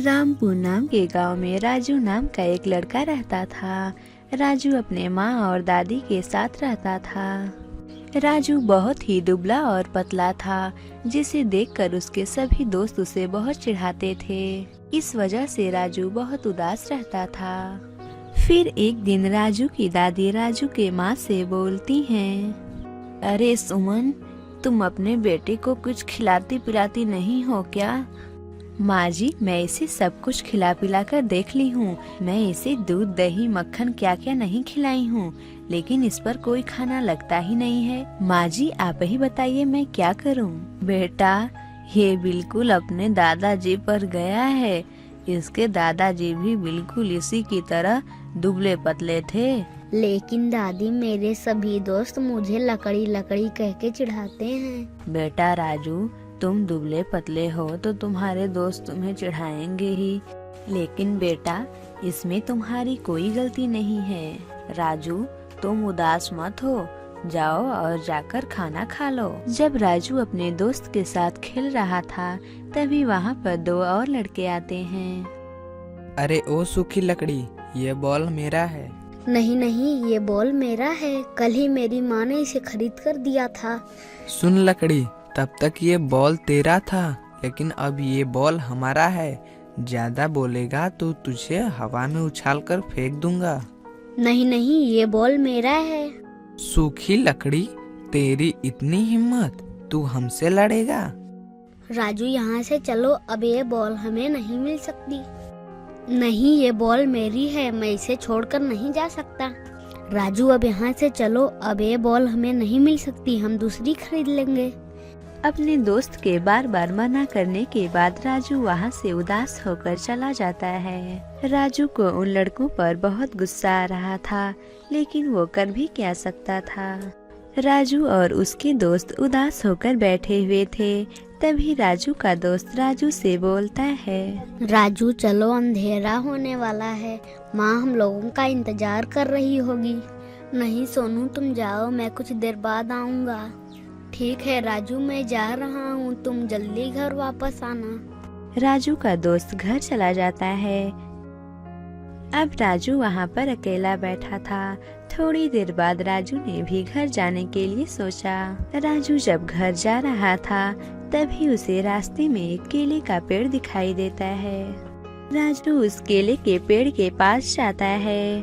रामपुर नाम के गांव में राजू नाम का एक लड़का रहता था। राजू अपने माँ और दादी के साथ रहता था। राजू बहुत ही दुबला और पतला था, जिसे देखकर उसके सभी दोस्त उसे बहुत चिढ़ाते थे। इस वजह से राजू बहुत उदास रहता था। फिर एक दिन राजू की दादी राजू के माँ से बोलती हैं, अरे सुमन, तुम अपने बेटे को कुछ खिलाती पिलाती नहीं हो क्या? माँ जी, मैं इसे सब कुछ खिला पिला कर देख ली हूँ। मैं इसे दूध दही मक्खन क्या क्या नहीं खिलाई हूँ, लेकिन इस पर कोई खाना लगता ही नहीं है। माँ जी, आप ही बताइए मैं क्या करूँ? बेटा, ये बिल्कुल अपने दादाजी पर गया है। इसके दादाजी भी बिल्कुल इसी की तरह दुबले पतले थे। लेकिन दादी, मेरे सभी दोस्त मुझे लकड़ी लकड़ी कह के चिढ़ाते हैं। बेटा राजू, तुम दुबले पतले हो तो तुम्हारे दोस्त तुम्हें चिढ़ाएंगे ही, लेकिन बेटा इसमें तुम्हारी कोई गलती नहीं है। राजू, तुम उदास मत हो, जाओ और जाकर खाना खा लो। जब राजू अपने दोस्त के साथ खेल रहा था, तभी वहाँ पर दो और लड़के आते हैं। अरे ओ सूखी लकड़ी, ये बॉल मेरा है। नहीं नहीं, ये बॉल मेरा है। कल ही मेरी माँ ने इसे खरीद कर दिया था। सुन लकड़ी, तब तक ये बॉल तेरा था, लेकिन अब ये बॉल हमारा है। ज्यादा बोलेगा तो तुझे हवा में उछालकर फेंक दूंगा। नहीं नहीं, ये बॉल मेरा है। सूखी लकड़ी, तेरी इतनी हिम्मत, तू हमसे लड़ेगा? राजू, यहाँ से चलो, अब ये बॉल हमें नहीं मिल सकती। नहीं, ये बॉल मेरी है, मैं इसे छोड़कर नहीं जा सकता। राजू, अब यहाँ से चलो, अब ये बॉल हमें नहीं मिल सकती, हम दूसरी खरीद लेंगे। अपने दोस्त के बार बार मना करने के बाद राजू वहाँ से उदास होकर चला जाता है। राजू को उन लड़कों पर बहुत गुस्सा आ रहा था, लेकिन वो कर भी क्या सकता था। राजू और उसके दोस्त उदास होकर बैठे हुए थे। तभी राजू का दोस्त राजू से बोलता है, राजू चलो, अंधेरा होने वाला है, माँ हम लोगों का इंतजार कर रही होगी। नहीं सोनू, तुम जाओ, मैं कुछ देर बाद आऊँगा। ठीक है राजू, मैं जा रहा हूँ, तुम जल्दी घर वापस आना। राजू का दोस्त घर चला जाता है। अब राजू वहाँ पर अकेला बैठा था। थोड़ी देर बाद राजू ने भी घर जाने के लिए सोचा। राजू जब घर जा रहा था, तभी उसे रास्ते में एक केले का पेड़ दिखाई देता है। राजू उस केले के पेड़ के पास जाता है।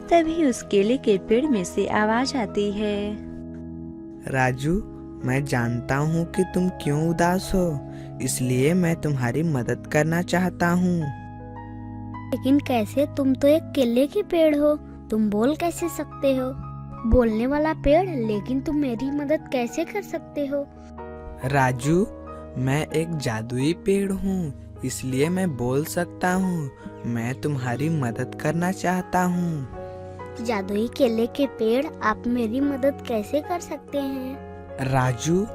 तभी उस केले के पेड़ में से आवाज आती है, राजू, मैं जानता हूँ कि तुम क्यों उदास हो, इसलिए मैं तुम्हारी मदद करना चाहता हूँ। लेकिन कैसे? तुम तो एक केले के पेड़ हो, तुम बोल कैसे सकते हो? बोलने वाला पेड़, लेकिन तुम मेरी मदद कैसे कर सकते हो? राजू, मैं एक जादुई पेड़ हूँ, इसलिए मैं बोल सकता हूँ। मैं तुम्हारी मदद करना चाहता हूँ। जादुई केले के पेड़, आप मेरी मदद कैसे कर सकते हैं? राजू,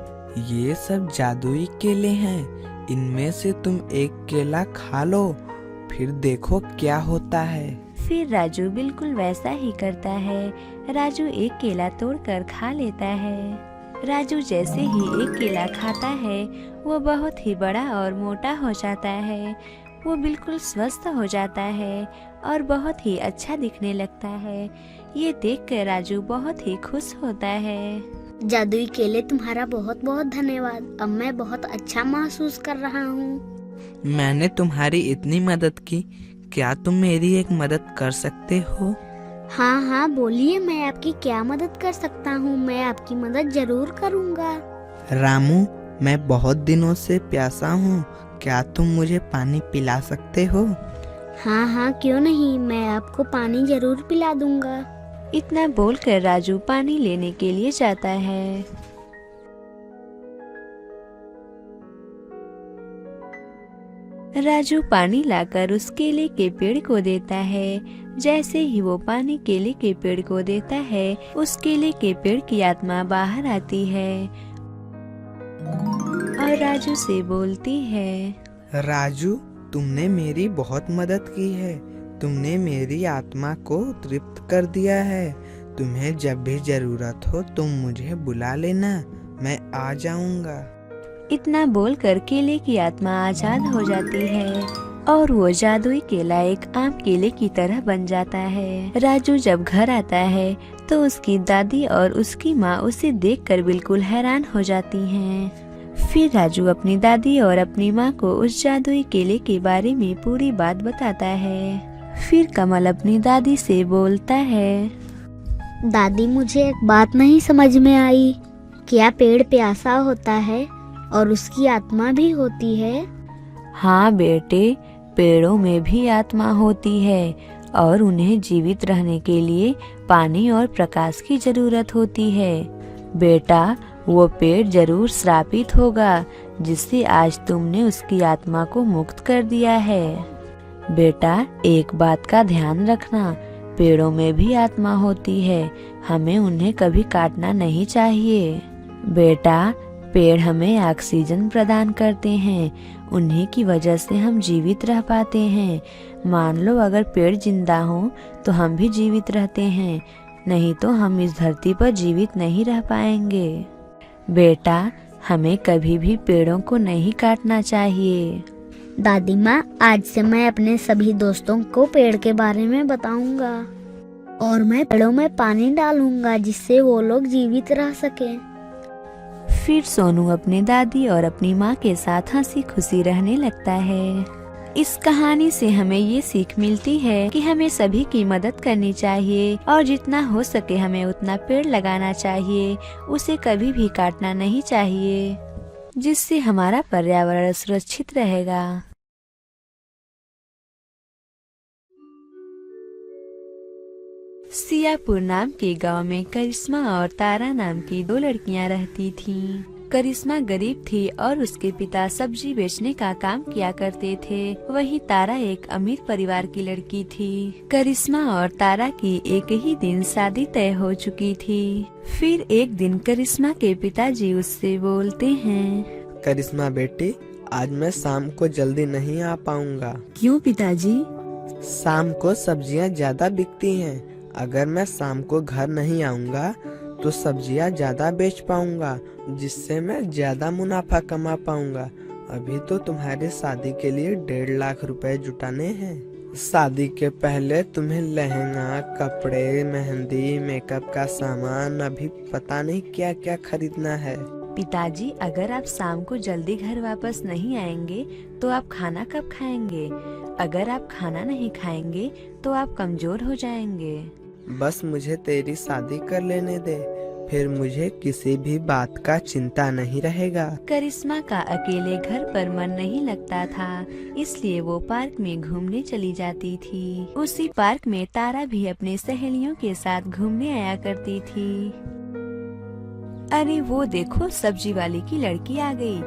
ये सब जादुई केले हैं, इनमें से तुम एक केला खा लो, फिर देखो क्या होता है। फिर राजू बिल्कुल वैसा ही करता है। राजू एक केला तोड़कर खा लेता है। राजू जैसे ही एक केला खाता है, वो बहुत ही बड़ा और मोटा हो जाता है। वो बिल्कुल स्वस्थ हो जाता है और बहुत ही अच्छा दिखने लगता है। ये देखकर राजू बहुत ही खुश होता है। जादुई केले, तुम्हारा बहुत बहुत धन्यवाद। अब मैं बहुत अच्छा महसूस कर रहा हूँ। मैंने तुम्हारी इतनी मदद की, क्या तुम मेरी एक मदद कर सकते हो? हाँ हाँ, बोलिए, मैं आपकी क्या मदद कर सकता हूँ? मैं आपकी मदद जरूर करूँगा। रामू, मैं बहुत दिनों से प्यासा हूँ, क्या तुम मुझे पानी पिला सकते हो? हाँ हाँ, क्यों नहीं, मैं आपको पानी जरूर पिला दूंगा। इतना बोलकर राजू पानी लेने के लिए जाता है। राजू पानी लाकर उस केले के पेड़ को देता है। जैसे ही वो पानी केले के पेड़ को देता है, उस केले के पेड़ की आत्मा बाहर आती है और राजू से बोलती है, राजू, तुमने मेरी बहुत मदद की है, तुमने मेरी आत्मा को तृप्त कर दिया है। तुम्हें जब भी जरूरत हो तुम मुझे बुला लेना, मैं आ जाऊंगा। इतना बोलकर केले की आत्मा आजाद हो जाती है। और वो जादुई केला एक आम केले की तरह बन जाता है। राजू जब घर आता है तो उसकी दादी और उसकी माँ उसे देखकर बिल्कुल हैरान हो जाती हैं। फिर राजू अपनी दादी और अपनी माँ को उस जादुई केले के बारे में पूरी बात बताता है। फिर कमल अपनी दादी से बोलता है, दादी मुझे एक बात नहीं समझ में आई, क्या पेड़ प्यासा होता है और उसकी आत्मा भी होती है? हाँ बेटे, पेड़ों में भी आत्मा होती है और उन्हें जीवित रहने के लिए पानी और प्रकाश की जरूरत होती है। बेटा, वो पेड़ जरूर श्रापित होगा जिससे आज तुमने उसकी आत्मा को मुक्त कर दिया है। बेटा, एक बात का ध्यान रखना, पेड़ों में भी आत्मा होती है, हमें उन्हें कभी काटना नहीं चाहिए। बेटा, पेड़ हमें ऑक्सीजन प्रदान करते हैं, उन्हीं की वजह से हम जीवित रह पाते हैं। मान लो अगर पेड़ जिंदा हो तो हम भी जीवित रहते हैं, नहीं तो हम इस धरती पर जीवित नहीं रह पाएंगे। बेटा, हमें कभी भी पेड़ों को नहीं काटना चाहिए। दादी माँ, आज से मैं अपने सभी दोस्तों को पेड़ के बारे में बताऊंगा और मैं पेड़ों में पानी डालूंगा जिससे वो लोग जीवित रह सके। फिर सोनू अपनी दादी और अपनी माँ के साथ हंसी खुशी रहने लगता है। इस कहानी से हमें ये सीख मिलती है कि हमें सभी की मदद करनी चाहिए और जितना हो सके हमें उतना पेड़ लगाना चाहिए, उसे कभी भी काटना नहीं चाहिए, जिससे हमारा पर्यावरण सुरक्षित रहेगा। सियापुर नाम के गांव में करिश्मा और तारा नाम की दो लड़कियां रहती थीं। करिश्मा गरीब थी और उसके पिता सब्जी बेचने का काम किया करते थे। वहीं तारा एक अमीर परिवार की लड़की थी। करिश्मा और तारा की एक ही दिन शादी तय हो चुकी थी। फिर एक दिन करिश्मा के पिताजी उससे बोलते हैं, करिश्मा बेटी, आज मैं शाम को जल्दी नहीं आ पाऊंगा। क्यों पिताजी? शाम को सब्जियां ज्यादा बिकती हैं। अगर मैं शाम को घर नहीं आऊंगा तो सब्जियां ज्यादा बेच पाऊंगा, जिससे मैं ज्यादा मुनाफा कमा पाऊंगा। अभी तो तुम्हारी शादी के लिए 1.5 लाख रुपए जुटाने हैं। शादी के पहले तुम्हें लहंगा, कपड़े, मेहंदी, मेकअप का सामान, अभी पता नहीं क्या क्या खरीदना है। पिताजी, अगर आप शाम को जल्दी घर वापस नहीं आएंगे तो आप खाना कब खाएंगे? अगर आप खाना नहीं खाएंगे तो आप कमजोर हो जाएंगे। बस मुझे तेरी शादी कर लेने दे, फिर मुझे किसी भी बात का चिंता नहीं रहेगा। करिश्मा का अकेले घर पर मन नहीं लगता था, इसलिए वो पार्क में घूमने चली जाती थी। उसी पार्क में तारा भी अपने सहेलियों के साथ घूमने आया करती थी। अरे वो देखो, सब्जी वाली की लड़की आ गई।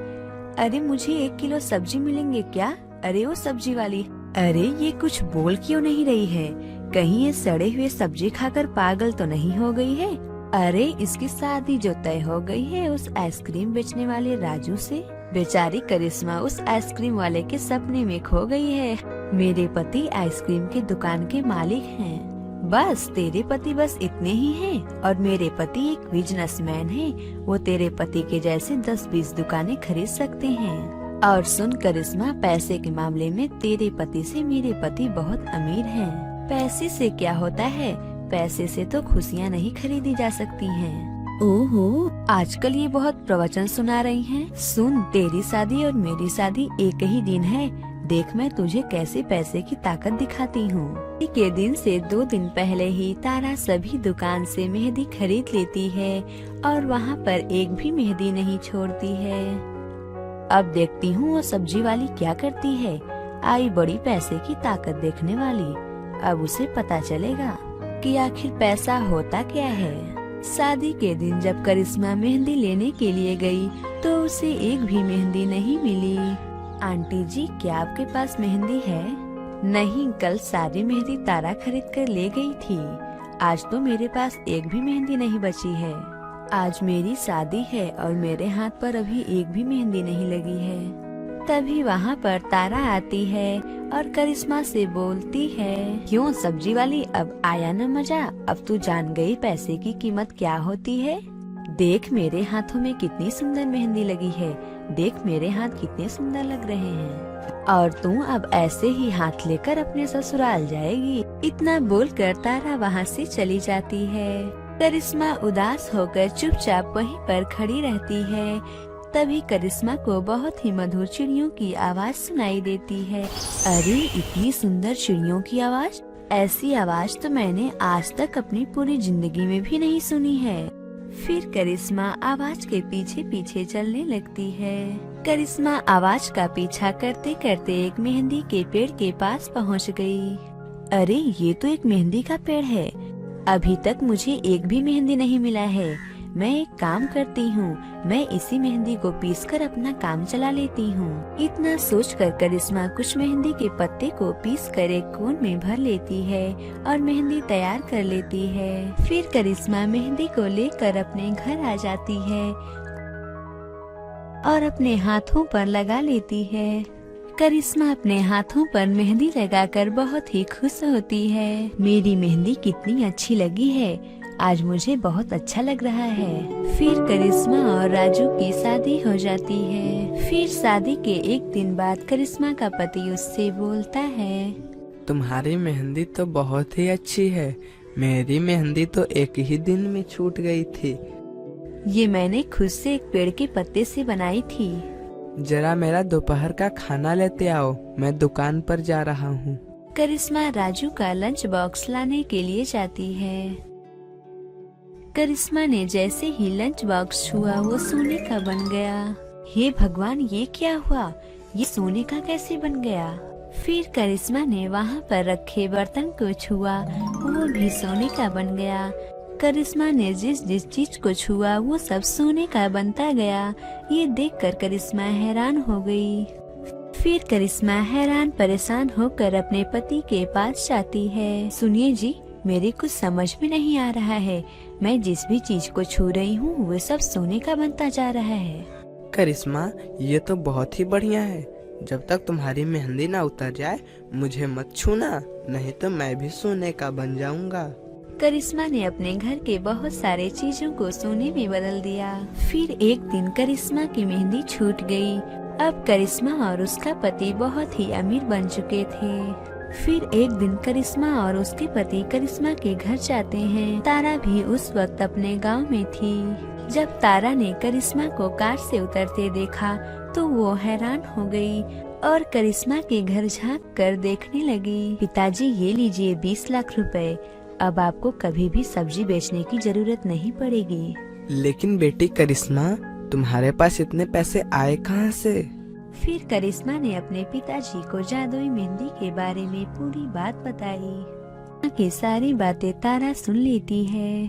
अरे मुझे 1 किलो सब्जी मिलेंगे क्या? अरे वो सब्जी वाली, अरे ये कुछ बोल क्यों नहीं रही है? कहीं ये सड़े हुए सब्जी खाकर पागल तो नहीं हो गई है? अरे इसकी शादी जो तय हो गई है उस आइसक्रीम बेचने वाले राजू से। बेचारी करिश्मा उस आइसक्रीम वाले के सपने में खो गई है। मेरे पति आइसक्रीम की दुकान के मालिक हैं। बस तेरे पति बस इतने ही हैं और मेरे पति एक बिजनेसमैन हैं। वो तेरे पति के जैसे 10-20 दुकानें खरीद सकते हैं। और सुन करिश्मा, पैसे के मामले में तेरे पति से मेरे पति बहुत अमीर हैं। पैसे से क्या होता है? पैसे से तो खुशियाँ नहीं खरीदी जा सकती हैं। ओहो, आजकल ये बहुत प्रवचन सुना रही हैं। सुन, तेरी शादी और मेरी शादी एक ही दिन है। देख मैं तुझे कैसे पैसे की ताकत दिखाती हूँ। के दिन से 2 दिन पहले ही तारा सभी दुकान से मेहंदी खरीद लेती है और वहाँ पर एक भी मेहंदी नहीं छोड़ती है। अब देखती हूँ वो सब्जी वाली क्या करती है। आई बड़ी पैसे की ताकत देखने वाली। अब उसे पता चलेगा कि आखिर पैसा होता क्या है। शादी के दिन जब करिश्मा मेहंदी लेने के लिए गई तो उसे एक भी मेहंदी नहीं मिली। आंटी जी, क्या आपके पास मेहंदी है? नहीं, कल सारी मेहंदी तारा खरीद कर ले गई थी। आज तो मेरे पास एक भी मेहंदी नहीं बची है। आज मेरी शादी है और मेरे हाथ पर अभी एक भी मेहंदी नहीं लगी है। तभी वहाँ पर तारा आती है और करिश्मा से बोलती है, क्यों सब्जी वाली, अब आया न मजा? अब तू जान गई पैसे की कीमत क्या होती है। देख मेरे हाथों में कितनी सुंदर मेहंदी लगी है, देख मेरे हाथ कितने सुंदर लग रहे हैं। और तू अब ऐसे ही हाथ लेकर अपने ससुराल जाएगी। इतना बोलकर तारा वहाँ से चली जाती है। करिश्मा उदास होकर चुपचाप वहीं पर खड़ी रहती है। तभी करिश्मा को बहुत ही मधुर चिड़ियों की आवाज सुनाई देती है। अरे इतनी सुंदर चिड़ियों की आवाज, ऐसी आवाज तो मैंने आज तक अपनी पूरी जिंदगी में भी नहीं सुनी है। फिर करिश्मा आवाज के पीछे पीछे चलने लगती है। करिश्मा आवाज का पीछा करते करते एक मेहंदी के पेड़ के पास पहुंच गई। अरे ये तो एक मेहंदी का पेड़ है, अभी तक मुझे एक भी मेहंदी नहीं मिला है। मैं एक काम करती हूँ, मैं इसी मेहंदी को पीसकर अपना काम चला लेती हूँ। इतना सोचकर करिश्मा कुछ मेहंदी के पत्ते को पीसकर एक कोन में भर लेती है और मेहंदी तैयार कर लेती है। फिर करिश्मा मेहंदी को लेकर अपने घर आ जाती है और अपने हाथों पर लगा लेती है। करिश्मा अपने हाथों पर मेहंदी लगाकर बहुत ही खुश होती है। मेरी मेहंदी कितनी अच्छी लगी है, आज मुझे बहुत अच्छा लग रहा है। फिर करिश्मा और राजू की शादी हो जाती है। फिर शादी के एक दिन बाद करिश्मा का पति उससे बोलता है, तुम्हारी मेहंदी तो बहुत ही अच्छी है, मेरी मेहंदी तो एक ही दिन में छूट गई थी। ये मैंने खुद से एक पेड़ के पत्ते से बनाई थी। जरा मेरा दोपहर का खाना लेते आओ, मैं दुकान पर जा रहा हूँ। करिश्मा राजू का लंच बॉक्स लाने के लिए जाती है। करिश्मा ने जैसे ही लंच बॉक्स छुआ वो सोने का बन गया। हे भगवान, ये क्या हुआ, ये सोने का कैसे बन गया। फिर करिश्मा ने वहाँ पर रखे बर्तन को छुआ, वो भी सोने का बन गया। करिश्मा ने जिस जिस चीज को छुआ वो सब सोने का बनता गया। ये देखकर करिश्मा हैरान हो गई। फिर करिश्मा हैरान परेशान होकर अपने पति के पास जाती है। सुनिए जी, मेरे कुछ समझ में नहीं आ रहा है, मैं जिस भी चीज को छू रही हूँ वो सब सोने का बनता जा रहा है। करिश्मा, ये तो बहुत ही बढ़िया है, जब तक तुम्हारी मेहंदी ना उतर जाए मुझे मत छूना, नहीं तो मैं भी सोने का बन जाऊंगा। करिश्मा ने अपने घर के बहुत सारे चीजों को सोने में बदल दिया। फिर एक दिन करिश्मा की मेहंदी छूट गई। अब करिश्मा और उसका पति बहुत ही अमीर बन चुके थे। फिर एक दिन करिश्मा और उसके पति करिश्मा के घर जाते हैं। तारा भी उस वक्त अपने गांव में थी। जब तारा ने करिश्मा को कार से उतरते देखा तो वो हैरान हो गई और करिश्मा के घर झांक कर देखने लगी। पिताजी, ये लीजिए 20 लाख रुपए, अब आपको कभी भी सब्जी बेचने की जरूरत नहीं पड़ेगी। लेकिन बेटी करिश्मा, तुम्हारे पास इतने पैसे आए कहाँ से? फिर करिश्मा ने अपने पिताजी को जादुई मेहंदी के बारे में पूरी बात बताई। की सारी बातें तारा सुन लेती है।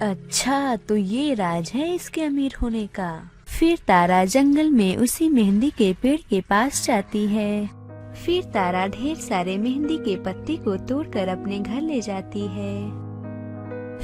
अच्छा, तो ये राज है इसके अमीर होने का। फिर तारा जंगल में उसी मेहंदी के पेड़ के पास जाती है। फिर तारा ढेर सारे मेहंदी के पत्ते को तोड़कर अपने घर ले जाती है।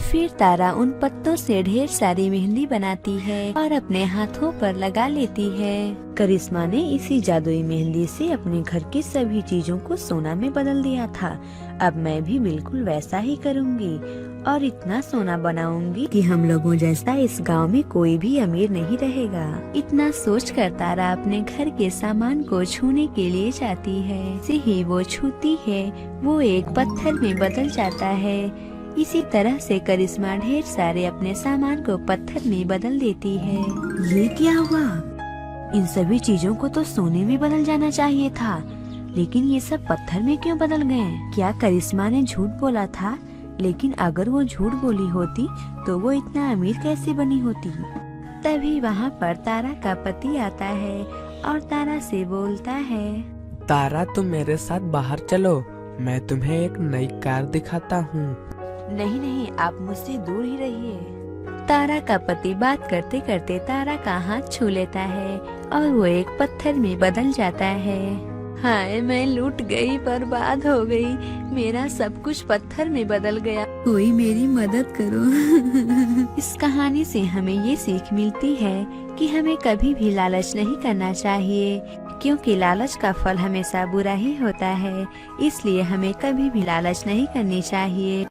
फिर तारा उन पत्तों से ढेर सारी मेहंदी बनाती है और अपने हाथों पर लगा लेती है। करिश्मा ने इसी जादुई मेहंदी से अपने घर की सभी चीजों को सोना में बदल दिया था। अब मैं भी बिल्कुल वैसा ही करूँगी और इतना सोना बनाऊंगी कि हम लोगों जैसा इस गांव में कोई भी अमीर नहीं रहेगा। इतना सोचकर तारा अपने घर के सामान को छूने के लिए जाती है। जैसे ही वो छूती है वो एक पत्थर में बदल जाता है। इसी तरह से करिश्मा ढेर सारे अपने सामान को पत्थर में बदल देती है। ये क्या हुआ? इन सभी चीजों को तो सोने में बदल जाना चाहिए था, लेकिन ये सब पत्थर में क्यों बदल गए? क्या करिश्मा ने झूठ बोला था? लेकिन अगर वो झूठ बोली होती तो वो इतना अमीर कैसे बनी होती? तभी वहाँ पर तारा का पति आता है और तारा से बोलता है, तारा, तुम मेरे साथ बाहर चलो, मैं तुम्हें एक नई कार दिखाता हूँ। नहीं नहीं, आप मुझसे दूर ही रहिए। तारा का पति बात करते करते तारा का हाथ छू लेता है और वो एक पत्थर में बदल जाता है। हाय, मैं लूट गई, बर्बाद हो गई, मेरा सब कुछ पत्थर में बदल गया, कोई मेरी मदद करो। इस कहानी से हमें ये सीख मिलती है कि हमें कभी भी लालच नहीं करना चाहिए, क्योंकि लालच का फल हमेशा बुरा ही होता है। इसलिए हमें कभी भी लालच नहीं करनी चाहिए।